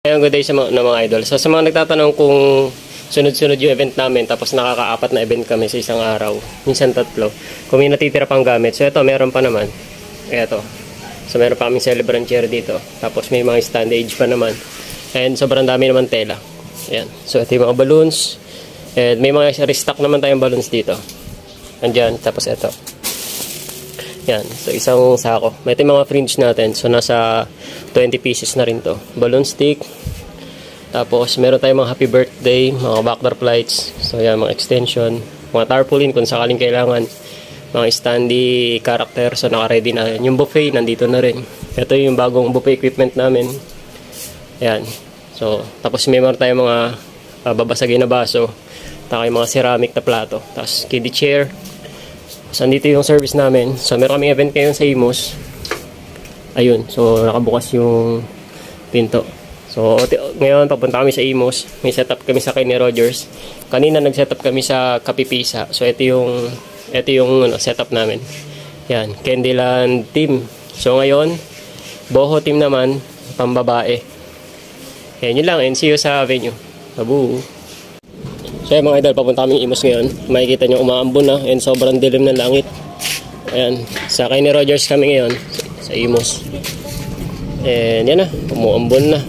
Ayun, good day sa mga idol. So sa mga nagtatanong kung sunod-sunod yung event namin, tapos nakaka-4 na event kami sa isang araw, minsan 3, kung may natitira pang gamit. So ito, meron pa naman. Ito. So meron pa kaming celebrant chair dito. Tapos may mga stand age pa naman. And sobrang dami naman tela. Ayan. So ito yung mga balloons. And may mga restock naman tayong balloons dito. Andyan. Tapos ito. Yan. So isang sako. May ito yung mga fringe natin. So nasa 20 pieces na rin to. Balloon stick. Tapos meron tayong mga happy birthday, mga backdrop lights. So yan, mga extension, mga tarpaulin kung sakaling kailangan. Mga standee character. So naka-ready na yan. Yung buffet nandito na rin. Ito yung bagong buffet equipment namin. Yan. So tapos meron tayong mga babasagin na baso. Tapos yung mga ceramic na plato. Tapos kiddie chair. So andito yung service namin. So meron kaming event ngayon sa Imus. Ayun, so nakabukas yung pinto. So ngayon papunta kami sa Imus. May setup kami sa Kenny Rogers. Kanina nag-setup kami sa Kapipisa. So ito yung setup namin. Yan, Candyland team. So ngayon, Boho team naman, pambabae. Yan, yun lang, and see you sa venue. Babu. So yan mga idol, papunta kami Imus ngayon. Makikita nyo umaambon na and sobrang dilim ng langit. Ayan, sa Kenny Rogers kami ngayon. Sa Imus. And yan na, umuambon na.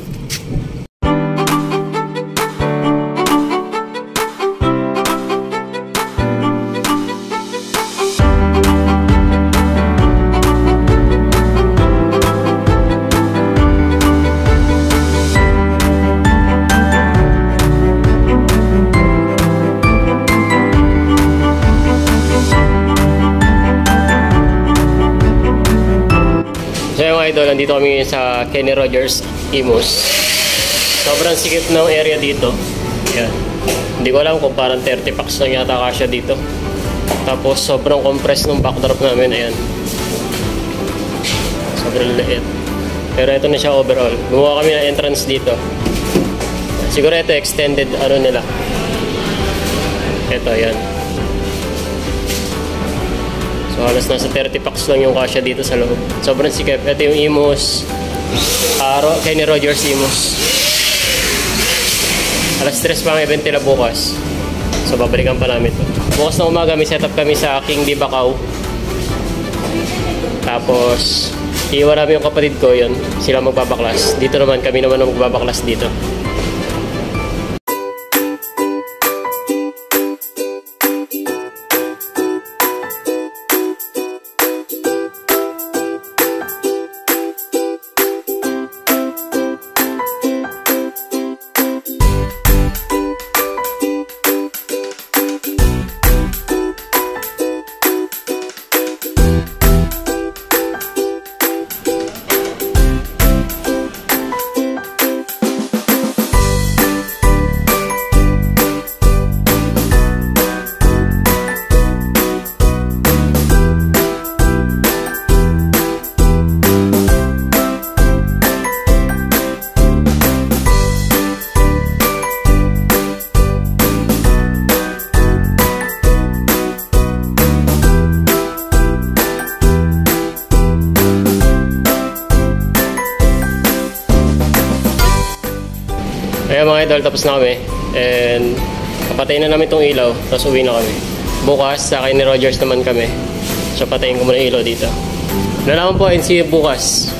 So yung idol, nandito kami sa Kenny Rogers, Imus. Sobrang sikip ng area dito. Yan. Hindi ko alam kung parang 30 packs lang yata kasya dito. Tapos sobrang compressed ng backdrop namin. Ayan. Sobrang liit. Pero ito na siya overall. Gumawa kami ng entrance dito. Siguro ito extended ano nila. Ito, yan. So halos nasa 30 packs lang yung kasya dito sa loob. Sobrang sikip. Ito yung Imus. Kenny Rogers Imus. Alas 3 pa ang event nila bukas. So babalikan pa namin ito. Bukas na umaga may setup kami sa King Di Bacau. Tapos iwan namin yung kapatid ko yun. Sila magbabaklas. Dito naman kami naman ang magbabaklas dito. Ayan mga idol, tapos na kami. And papatayin na namin itong ilaw. Tapos uwi na kami. Bukas, sa Kenny Rogers naman kami. So patayin ko muna yung ilaw dito. Nalaman po, and see you bukas.